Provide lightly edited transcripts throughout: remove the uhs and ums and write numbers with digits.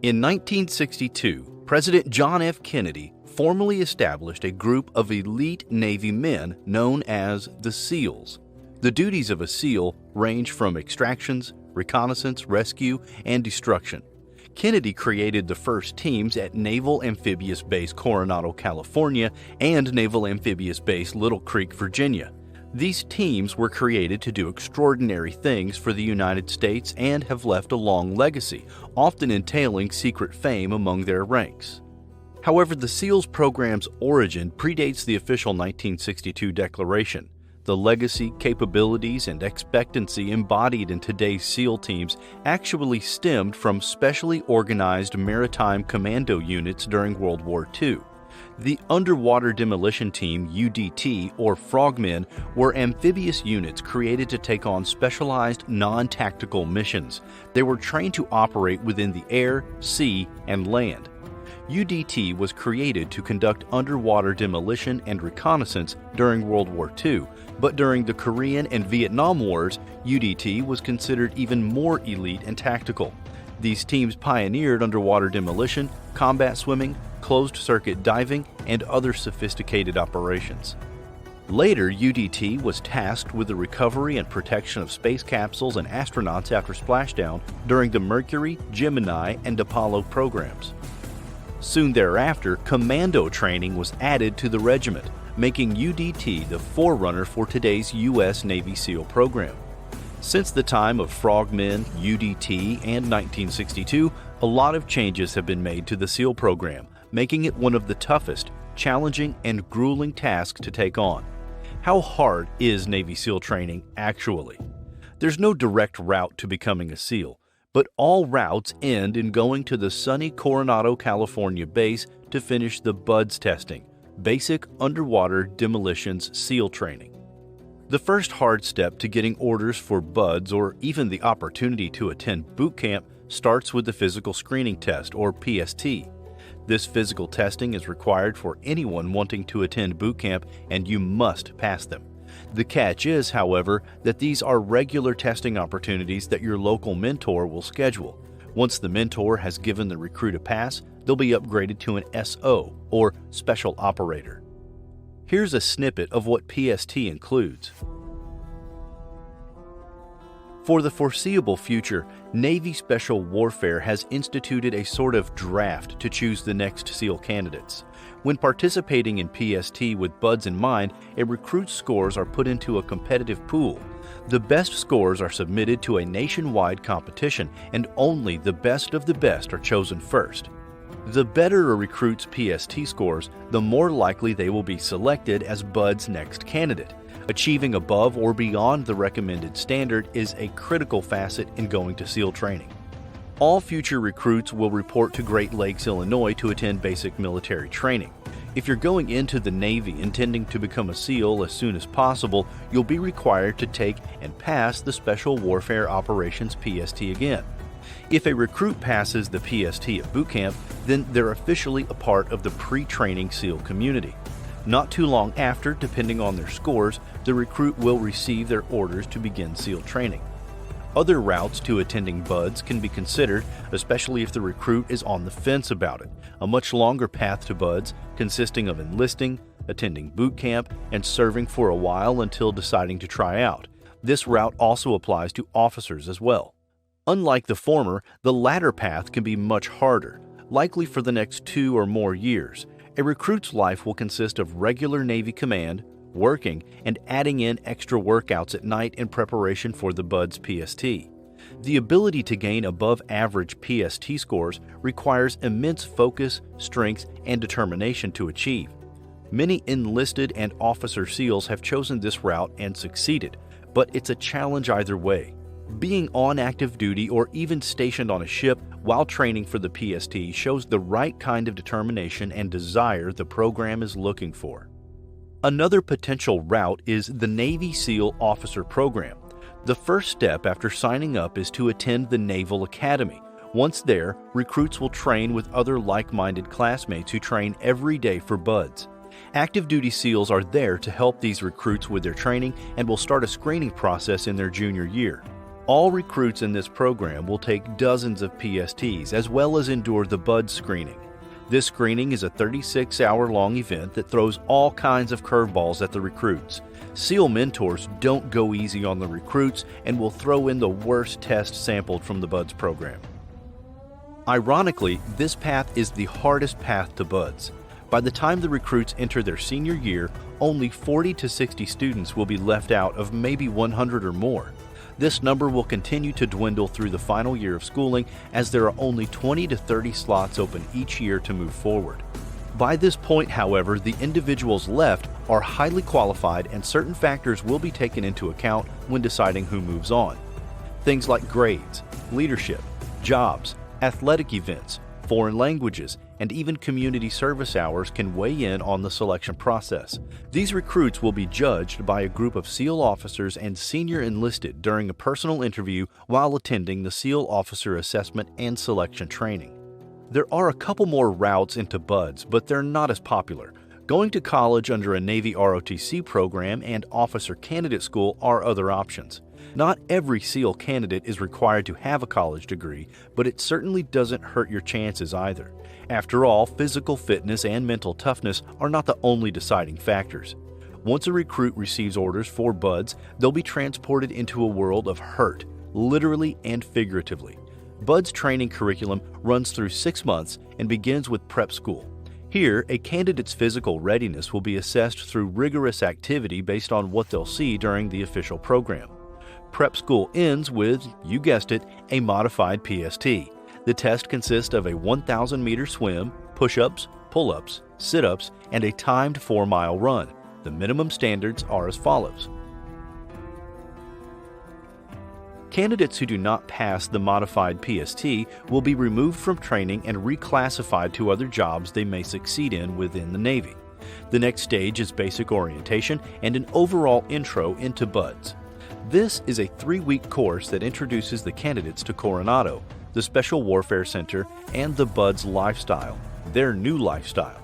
In 1962, President John F. Kennedy formally established a group of elite Navy men known as the SEALs. The duties of a SEAL range from extractions, reconnaissance, rescue, and destruction. Kennedy created the first teams at Naval Amphibious Base Coronado, California, and Naval Amphibious Base Little Creek, Virginia. These teams were created to do extraordinary things for the United States and have left a long legacy, often entailing secret fame among their ranks. However, the SEALs program's origin predates the official 1962 declaration. The legacy, capabilities, and expectancy embodied in today's SEAL teams actually stemmed from specially organized maritime commando units during World War II. The Underwater Demolition Team, UDT, or Frogmen, were amphibious units created to take on specialized non-tactical missions. They were trained to operate within the air, sea, and land. UDT was created to conduct underwater demolition and reconnaissance during World War II, but during the Korean and Vietnam Wars, UDT was considered even more elite and tactical. These teams pioneered underwater demolition, combat swimming, closed-circuit diving, and other sophisticated operations. Later, UDT was tasked with the recovery and protection of space capsules and astronauts after splashdown during the Mercury, Gemini, and Apollo programs. Soon thereafter, commando training was added to the regiment, making UDT the forerunner for today's U.S. Navy SEAL program. Since the time of Frogmen, UDT, and 1962, a lot of changes have been made to the SEAL program, making it one of the toughest, challenging, and grueling tasks to take on. How hard is Navy SEAL training actually? There's no direct route to becoming a SEAL, but all routes end in going to the sunny Coronado, California base to finish the BUDS testing, Basic Underwater Demolitions SEAL Training. The first hard step to getting orders for BUDS or even the opportunity to attend boot camp starts with the Physical Screening Test, or PST. This physical testing is required for anyone wanting to attend boot camp, and you must pass them. The catch is, however, that these are regular testing opportunities that your local mentor will schedule. Once the mentor has given the recruit a pass, they'll be upgraded to an SO, or Special Operator. Here's a snippet of what PST includes. For the foreseeable future, Navy Special Warfare has instituted a sort of draft to choose the next SEAL candidates. When participating in PST with BUDS in mind, a recruit's scores are put into a competitive pool. The best scores are submitted to a nationwide competition, and only the best of the best are chosen first. The better a recruit's PST scores, the more likely they will be selected as BUDS' next candidate. Achieving above or beyond the recommended standard is a critical facet in going to SEAL training. All future recruits will report to Great Lakes, Illinois to attend basic military training. If you're going into the Navy intending to become a SEAL as soon as possible, you'll be required to take and pass the Special Warfare Operations PST again. If a recruit passes the PST at boot camp, then they're officially a part of the pre-training SEAL community. Not too long after, depending on their scores, the recruit will receive their orders to begin SEAL training. Other routes to attending BUDS can be considered, especially if the recruit is on the fence about it. A much longer path to BUDS, consisting of enlisting, attending boot camp, and serving for a while until deciding to try out. This route also applies to officers as well. Unlike the former, the latter path can be much harder, likely for the next 2 or more years. A recruit's life will consist of regular Navy command, working, and adding in extra workouts at night in preparation for the BUDS PST. The ability to gain above-average PST scores requires immense focus, strength, and determination to achieve. Many enlisted and officer SEALs have chosen this route and succeeded, but it's a challenge either way. Being on active duty or even stationed on a ship while training for the PST shows the right kind of determination and desire the program is looking for. Another potential route is the Navy SEAL Officer Program. The first step after signing up is to attend the Naval Academy. Once there, recruits will train with other like-minded classmates who train every day for BUDS. Active duty SEALs are there to help these recruits with their training and will start a screening process in their junior year. All recruits in this program will take dozens of PSTs as well as endure the BUD/S screening. This screening is a 36-hour-long event that throws all kinds of curveballs at the recruits. SEAL mentors don't go easy on the recruits and will throw in the worst test sampled from the BUD/S program. Ironically, this path is the hardest path to BUD/S. By the time the recruits enter their senior year, only 40 to 60 students will be left out of maybe 100 or more. This number will continue to dwindle through the final year of schooling as there are only 20 to 30 slots open each year to move forward. By this point, however, the individuals left are highly qualified and certain factors will be taken into account when deciding who moves on. Things like grades, leadership, jobs, athletic events, foreign languages, and even community service hours can weigh in on the selection process. These recruits will be judged by a group of SEAL officers and senior enlisted during a personal interview while attending the SEAL officer assessment and selection training. There are a couple more routes into BUD/S, but they're not as popular. Going to college under a Navy ROTC program and officer candidate school are other options. Not every SEAL candidate is required to have a college degree, but it certainly doesn't hurt your chances either. After all, physical fitness and mental toughness are not the only deciding factors. Once a recruit receives orders for BUD/S, they'll be transported into a world of hurt, literally and figuratively. BUD/S training curriculum runs through 6 months and begins with prep school. Here, a candidate's physical readiness will be assessed through rigorous activity based on what they'll see during the official program. Prep school ends with, you guessed it, a modified PST. The test consists of a 1,000-meter swim, push-ups, pull-ups, sit-ups, and a timed 4-mile run. The minimum standards are as follows. Candidates who do not pass the modified PST will be removed from training and reclassified to other jobs they may succeed in within the Navy. The next stage is basic orientation and an overall intro into BUD/S. This is a 3-week course that introduces the candidates to Coronado, the Special Warfare Center, and the BUD/S lifestyle, their new lifestyle.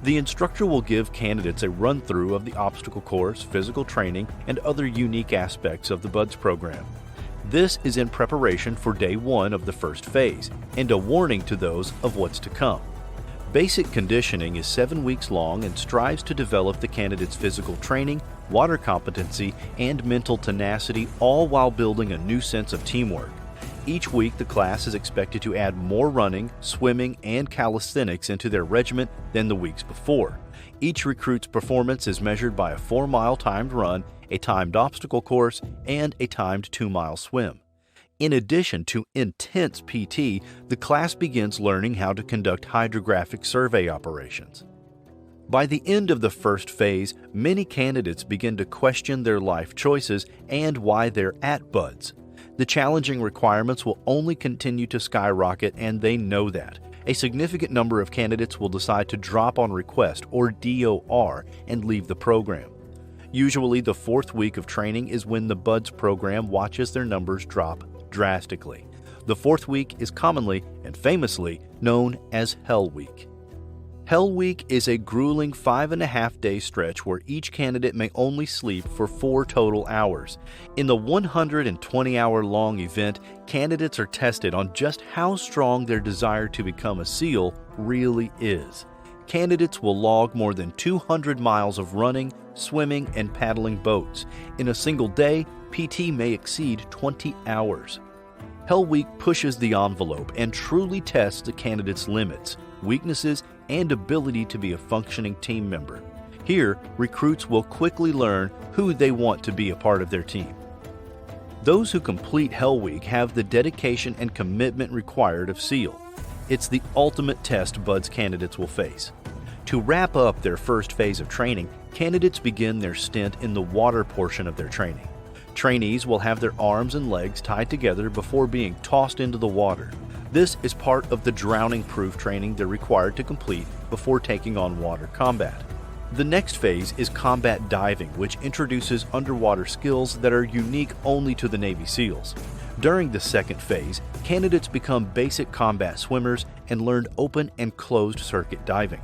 The instructor will give candidates a run-through of the obstacle course, physical training, and other unique aspects of the BUD/S program. This is in preparation for day 1 of the first phase, and a warning to those of what's to come. Basic conditioning is 7 weeks long and strives to develop the candidate's physical training, water competency, and mental tenacity, all while building a new sense of teamwork. Each week, the class is expected to add more running, swimming, and calisthenics into their regiment than the weeks before. Each recruit's performance is measured by a 4-mile timed run, a timed obstacle course, and a timed 2-mile swim. In addition to intense PT, the class begins learning how to conduct hydrographic survey operations. By the end of the first phase, many candidates begin to question their life choices and why they're at BUD/S. The challenging requirements will only continue to skyrocket, and they know that. A significant number of candidates will decide to drop on request, or DOR, and leave the program. Usually, the 4th week of training is when the BUD/S program watches their numbers drop drastically. The 4th week is commonly and famously known as Hell Week. Hell Week is a grueling 5.5-day stretch where each candidate may only sleep for 4 total hours. In the 120-hour-long event, candidates are tested on just how strong their desire to become a SEAL really is. Candidates will log more than 200 miles of running, swimming, and paddling boats. In a single day, PT may exceed 20 hours. Hell Week pushes the envelope and truly tests the candidate's limits, weaknesses, and ability to be a functioning team member. Here, recruits will quickly learn who they want to be a part of their team. Those who complete Hell Week have the dedication and commitment required of SEAL. It's the ultimate test BUD/S candidates will face. To wrap up their first phase of training, candidates begin their stint in the water portion of their training. Trainees will have their arms and legs tied together before being tossed into the water. This is part of the drowning-proof training they're required to complete before taking on water combat. The next phase is combat diving, which introduces underwater skills that are unique only to the Navy SEALs. During the second phase, candidates become basic combat swimmers and learn open and closed circuit diving.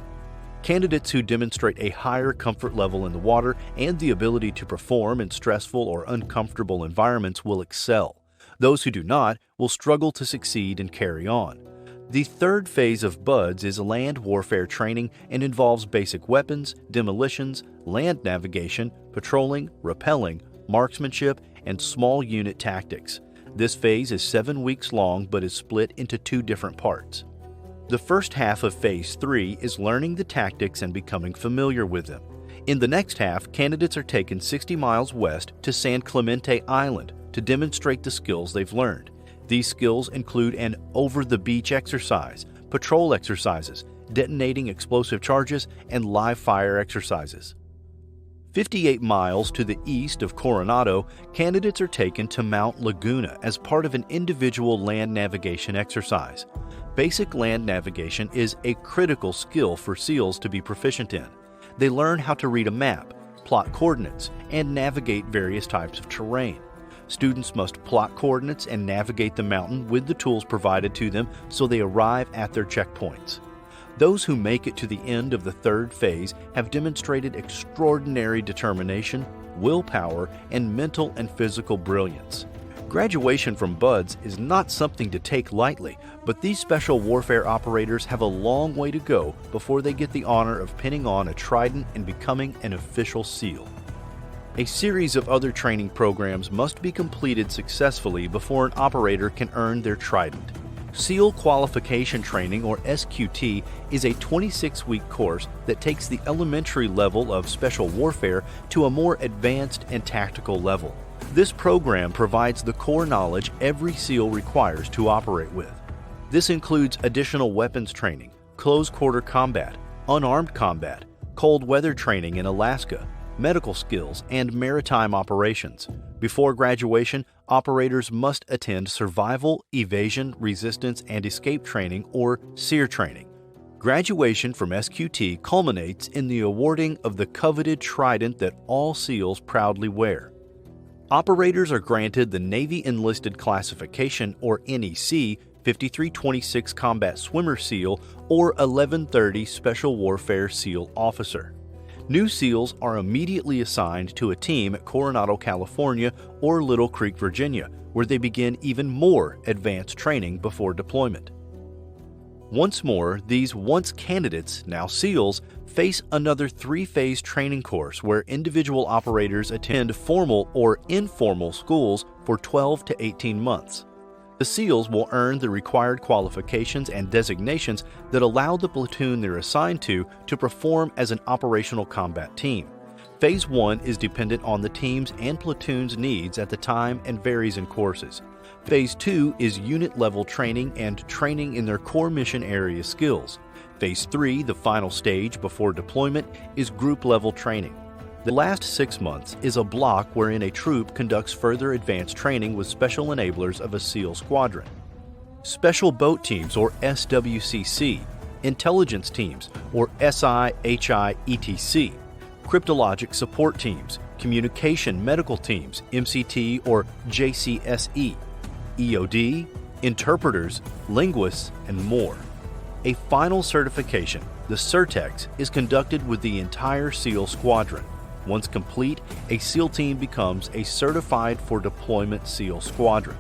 Candidates who demonstrate a higher comfort level in the water and the ability to perform in stressful or uncomfortable environments will excel. Those who do not will struggle to succeed and carry on. The third phase of BUDS is land warfare training and involves basic weapons, demolitions, land navigation, patrolling, rappelling, marksmanship, and small unit tactics. This phase is 7 weeks long but is split into 2 different parts. The first half of Phase 3 is learning the tactics and becoming familiar with them. In the next half, candidates are taken 60 miles west to San Clemente Island to demonstrate the skills they've learned. These skills include an over-the-beach exercise, patrol exercises, detonating explosive charges, and live fire exercises. 58 miles to the east of Coronado, candidates are taken to Mount Laguna as part of an individual land navigation exercise. Basic land navigation is a critical skill for SEALs to be proficient in. They learn how to read a map, plot coordinates, and navigate various types of terrain. Students must plot coordinates and navigate the mountain with the tools provided to them so they arrive at their checkpoints. Those who make it to the end of the third phase have demonstrated extraordinary determination, willpower, and mental and physical brilliance. Graduation from BUDS is not something to take lightly, but these special warfare operators have a long way to go before they get the honor of pinning on a trident and becoming an official SEAL. A series of other training programs must be completed successfully before an operator can earn their trident. SEAL Qualification Training, or SQT, is a 26-week course that takes the elementary level of special warfare to a more advanced and tactical level. This program provides the core knowledge every SEAL requires to operate with. This includes additional weapons training, close-quarter combat, unarmed combat, cold weather training in Alaska, medical skills, and maritime operations. Before graduation, operators must attend Survival, Evasion, Resistance, and Escape Training, or SERE training. Graduation from SQT culminates in the awarding of the coveted trident that all SEALs proudly wear. Operators are granted the Navy Enlisted Classification, or NEC, 5326 Combat Swimmer SEAL, or 1130 Special Warfare SEAL Officer. New SEALs are immediately assigned to a team at Coronado, California, or Little Creek, Virginia, where they begin even more advanced training before deployment. Once more, these once candidates, now SEALs, face another 3-phase training course where individual operators attend formal or informal schools for 12 to 18 months. The SEALs will earn the required qualifications and designations that allow the platoon they're assigned to perform as an operational combat team. Phase 1 is dependent on the team's and platoon's needs at the time and varies in courses. Phase 2 is unit-level training and training in their core mission area skills. Phase 3, the final stage before deployment, is group-level training. The last 6 months is a block wherein a troop conducts further advanced training with special enablers of a SEAL squadron. Special boat teams, or SWCC, intelligence teams, or SIHI-ETC, cryptologic support teams, communication medical teams, MCT or JCSE, EOD, interpreters, linguists, and more. A final certification, the CERTEX, is conducted with the entire SEAL squadron. Once complete, a SEAL team becomes a certified for deployment SEAL squadron.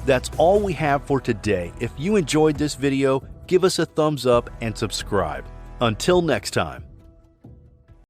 That's all we have for today. If you enjoyed this video, give us a thumbs up and subscribe. Until next time.